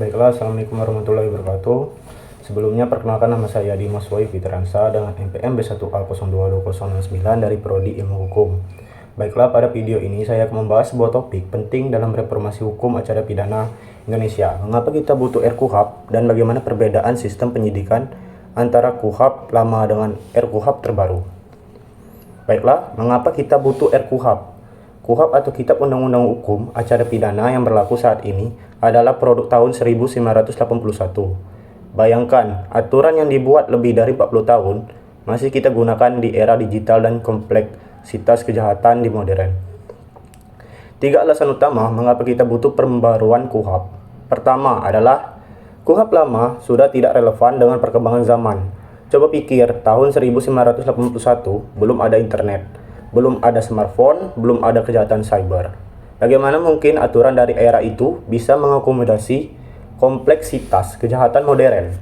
Baiklah, Assalamualaikum warahmatullahi wabarakatuh. Sebelumnya perkenalkan, nama saya Dimas Wahyu Fitransa dengan NPM B1A022069 dari Prodi Ilmu Hukum. Baiklah, pada video ini saya akan membahas sebuah topik penting dalam reformasi hukum acara pidana Indonesia. Mengapa kita butuh RKUHP dan bagaimana perbedaan sistem penyidikan antara KUHP lama dengan RKUHP terbaru. Baiklah, mengapa kita butuh RKUHP? KUHP atau Kitab Undang-Undang Hukum Acara Pidana yang berlaku saat ini adalah produk tahun 1981. Bayangkan, aturan yang dibuat lebih dari 40 tahun masih kita gunakan di era digital dan kompleksitas kejahatan di modern. 3 alasan utama mengapa kita butuh pembaruan KUHP. Pertama adalah KUHP lama sudah tidak relevan dengan perkembangan zaman. Coba pikir, tahun 1981 belum ada internet, belum ada smartphone, belum ada kejahatan cyber. Bagaimana mungkin aturan dari era itu bisa mengakomodasi kompleksitas kejahatan modern?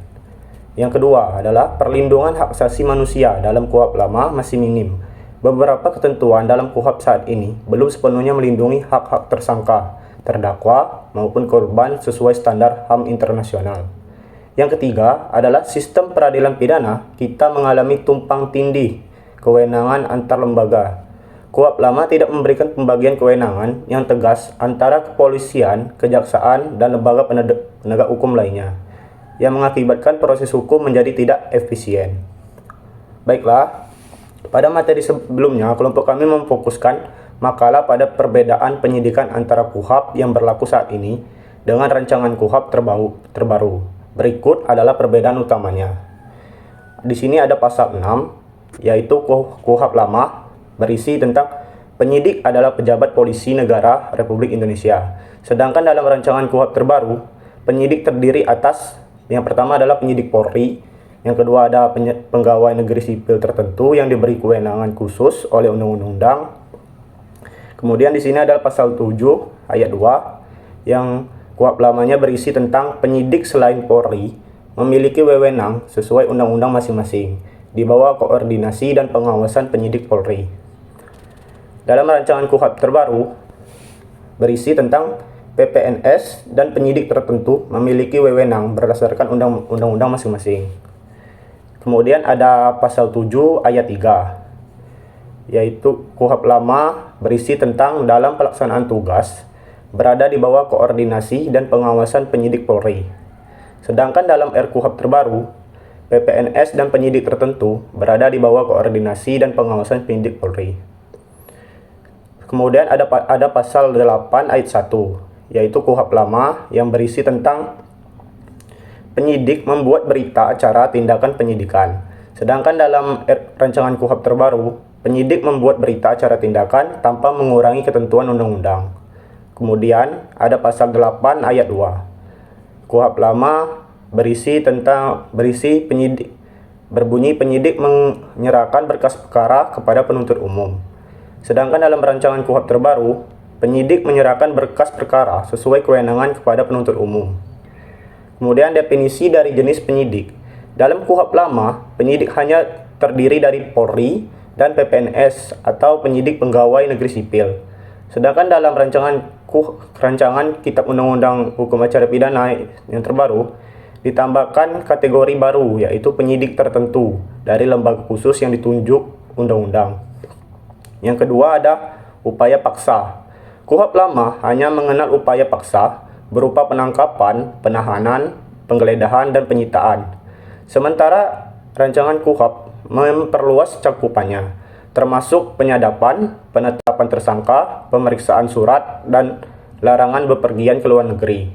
Yang kedua adalah perlindungan hak asasi manusia dalam KUHP lama masih minim. Beberapa ketentuan dalam KUHP saat ini belum sepenuhnya melindungi hak-hak tersangka, terdakwa, maupun korban sesuai standar HAM internasional. Yang ketiga adalah sistem peradilan pidana kita mengalami tumpang tindih kewenangan antar lembaga. KUHP lama tidak memberikan pembagian kewenangan yang tegas antara kepolisian, kejaksaan, dan lembaga penegak hukum lainnya, yang mengakibatkan proses hukum menjadi tidak efisien. Baiklah, pada materi sebelumnya, kelompok kami memfokuskan makalah pada perbedaan penyidikan antara KUHP yang berlaku saat ini dengan rancangan KUHP terbaru. Berikut adalah perbedaan utamanya. Di sini ada pasal 6, yaitu KUHP lama berisi tentang penyidik adalah pejabat polisi negara Republik Indonesia. Sedangkan dalam rancangan KUHP terbaru, penyidik terdiri atas yang pertama adalah penyidik Polri, yang kedua ada pegawai negeri sipil tertentu yang diberi kewenangan khusus oleh undang-undang. Kemudian di sini ada pasal 7 ayat 2 yang KUHP lamanya berisi tentang penyidik selain Polri memiliki wewenang sesuai undang-undang masing-masing di bawah koordinasi dan pengawasan penyidik Polri. Dalam rancangan KUHP terbaru berisi tentang PPNS dan penyidik tertentu memiliki wewenang berdasarkan undang-undang masing-masing. Kemudian ada pasal 7 ayat 3, yaitu KUHP lama berisi tentang dalam pelaksanaan tugas berada di bawah koordinasi dan pengawasan penyidik Polri. Sedangkan dalam RKUHP terbaru, PPNS dan penyidik tertentu berada di bawah koordinasi dan pengawasan penyidik Polri. Kemudian ada pasal 8 ayat 1, yaitu KUHP lama yang berisi tentang penyidik membuat berita acara tindakan penyidikan. Sedangkan dalam rancangan KUHP terbaru, penyidik membuat berita acara tindakan tanpa mengurangi ketentuan undang-undang. Kemudian ada pasal 8 ayat 2. KUHP lama berisi penyidik berbunyi penyidik menyerahkan berkas perkara kepada penuntut umum. Sedangkan dalam rancangan KUHP terbaru, penyidik menyerahkan berkas perkara sesuai kewenangan kepada penuntut umum. Kemudian definisi dari jenis penyidik. Dalam KUHP lama, penyidik hanya terdiri dari Polri dan PPNS atau penyidik pegawai negeri sipil. Sedangkan dalam rancangan Kitab Undang-Undang Hukum Acara Pidana yang terbaru, ditambahkan kategori baru, yaitu penyidik tertentu dari lembaga khusus yang ditunjuk undang-undang. Yang kedua ada upaya paksa. KUHP lama hanya mengenal upaya paksa berupa penangkapan, penahanan, penggeledahan, dan penyitaan. Sementara rancangan KUHP memperluas cakupannya, termasuk penyadapan, penetapan tersangka, pemeriksaan surat, dan larangan bepergian ke luar negeri.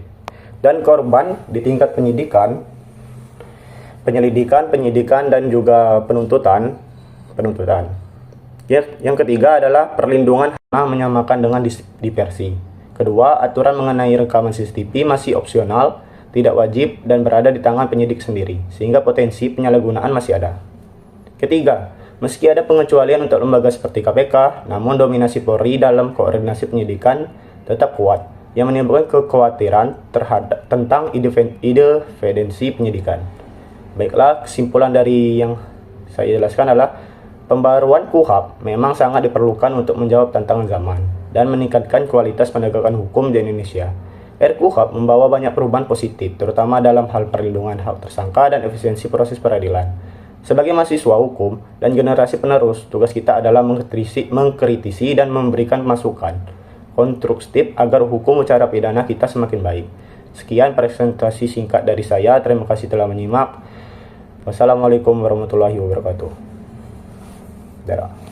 Dan korban di tingkat penyelidikan, dan juga penuntutan. Yang ketiga adalah perlindungan hak menyamakan dengan diversi. Kedua, aturan mengenai rekaman CCTV masih opsional, tidak wajib, dan berada di tangan penyidik sendiri, sehingga potensi penyalahgunaan masih ada. Ketiga, meski ada pengecualian untuk lembaga seperti KPK, namun dominasi Polri dalam koordinasi penyidikan tetap kuat, yang menimbulkan kekhawatiran tentang independensi penyidikan. Baiklah, kesimpulan dari yang saya jelaskan adalah pembaruan KUHP memang sangat diperlukan untuk menjawab tantangan zaman dan meningkatkan kualitas penegakan hukum di Indonesia. RKUHP membawa banyak perubahan positif, terutama dalam hal perlindungan hak tersangka dan efisiensi proses peradilan. Sebagai mahasiswa hukum dan generasi penerus, tugas kita adalah mengkritisi dan memberikan masukan konstruktif agar hukum acara pidana kita semakin baik. Sekian presentasi singkat dari saya. Terima kasih telah menyimak. Wassalamualaikum warahmatullahi wabarakatuh. Dadah.